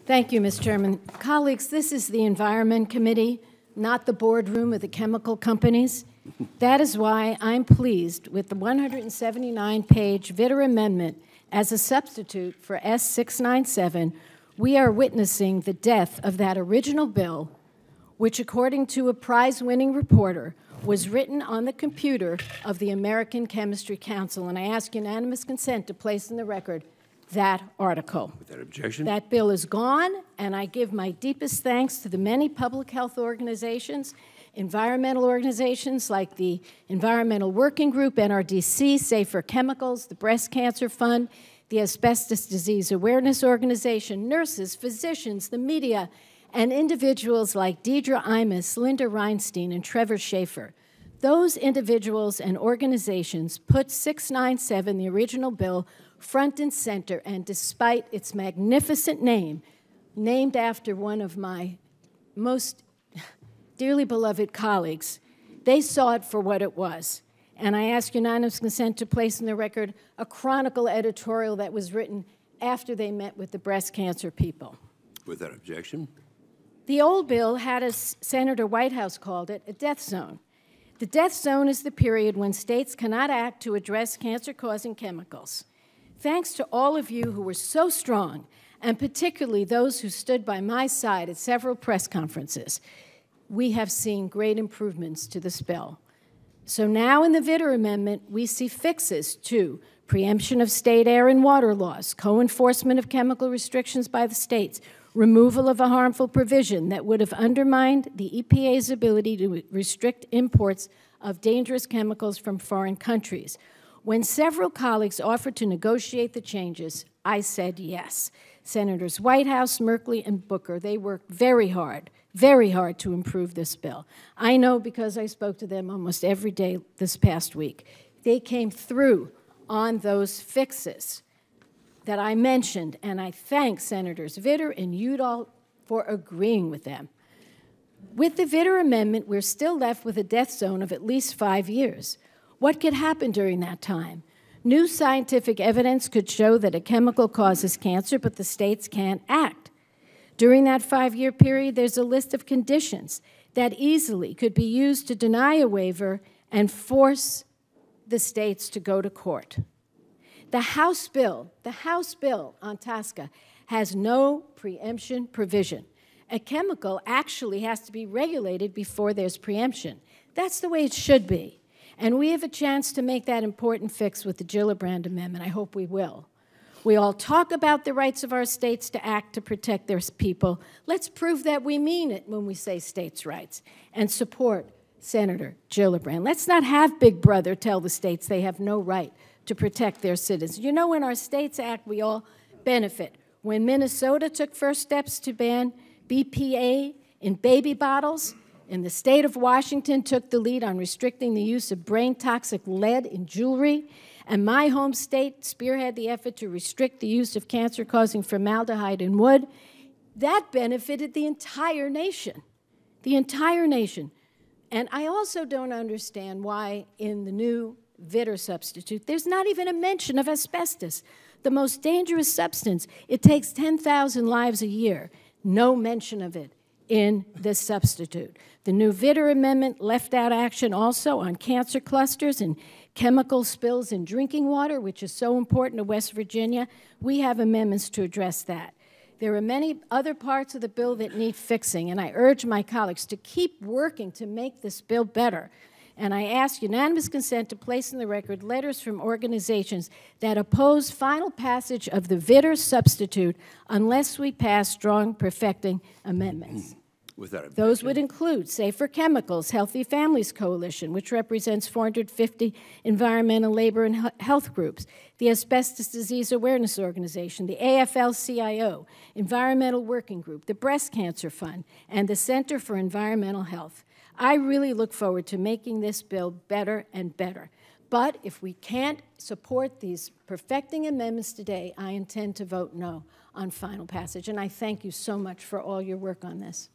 Thank you, Ms. Chairman. Colleagues, this is the Environment Committee, not the boardroom of the chemical companies. That is why I'm pleased with the 179-page Vitter Amendment as a substitute for S697. We are witnessing the death of that original bill, which, according to a prize-winning reporter, was written on the computer of the American Chemistry Council. And I ask unanimous consent to place in the record that article. Without objection. That bill is gone, and I give my deepest thanks to the many public health organizations, environmental organizations like the Environmental Working Group, NRDC, Safer Chemicals, the Breast Cancer Fund, the Asbestos Disease Awareness Organization, nurses, physicians, the media, and individuals like Deidre Imus, Linda Reinstein, and Trevor Schaefer. Those individuals and organizations put 697, the original bill, front and center, and despite its magnificent name, named after one of my most dearly beloved colleagues, they saw it for what it was. And I ask unanimous consent to place in the record a Chronicle editorial that was written after they met with the breast cancer people. Without objection. The old bill had, as Senator Whitehouse called it, a death zone. The death zone is the period when states cannot act to address cancer-causing chemicals. Thanks to all of you who were so strong, and particularly those who stood by my side at several press conferences, we have seen great improvements to this bill. So now in the Vitter Amendment, we see fixes to preemption of state air and water laws, co-enforcement of chemical restrictions by the states, removal of a harmful provision that would have undermined the EPA's ability to restrict imports of dangerous chemicals from foreign countries. When several colleagues offered to negotiate the changes, I said yes. Senators Whitehouse, Merkley, and Booker, they worked very hard to improve this bill. I know because I spoke to them almost every day this past week. They came through on those fixes that I mentioned, and I thank Senators Vitter and Udall for agreeing with them. With the Vitter Amendment, we're still left with a death zone of at least 5 years. What could happen during that time? New scientific evidence could show that a chemical causes cancer, but the states can't act. During that 5-year period, there's a list of conditions that easily could be used to deny a waiver and force the states to go to court. The House bill on TSCA has no preemption provision. A chemical actually has to be regulated before there's preemption. That's the way it should be. And we have a chance to make that important fix with the Gillibrand Amendment. I hope we will. We all talk about the rights of our states to act to protect their people. Let's prove that we mean it when we say states' rights and support Senator Gillibrand. Let's not have Big Brother tell the states they have no right to protect their citizens. You know, when our states act, we all benefit. When Minnesota took first steps to ban BPA in baby bottles, and the state of Washington took the lead on restricting the use of brain-toxic lead in jewelry, and my home state spearheaded the effort to restrict the use of cancer-causing formaldehyde in wood, that benefited the entire nation. The entire nation. And I also don't understand why in the new Vitter substitute, there's not even a mention of asbestos, the most dangerous substance. It takes 10,000 lives a year. No mention of it in this substitute. The new Vitter Amendment left out action also on cancer clusters and chemical spills in drinking water, which is so important to West Virginia. We have amendments to address that. There are many other parts of the bill that need fixing, and I urge my colleagues to keep working to make this bill better. And I ask unanimous consent to place in the record letters from organizations that oppose final passage of the Vitter substitute unless we pass strong perfecting amendments. Those would include Safer Chemicals, Healthy Families Coalition, which represents 450 environmental, labor, and health groups, the Asbestos Disease Awareness Organization, the AFL-CIO, Environmental Working Group, the Breast Cancer Fund, and the Center for Environmental Health. I really look forward to making this bill better and better. But if we can't support these perfecting amendments today, I intend to vote no on final passage. And I thank you so much for all your work on this.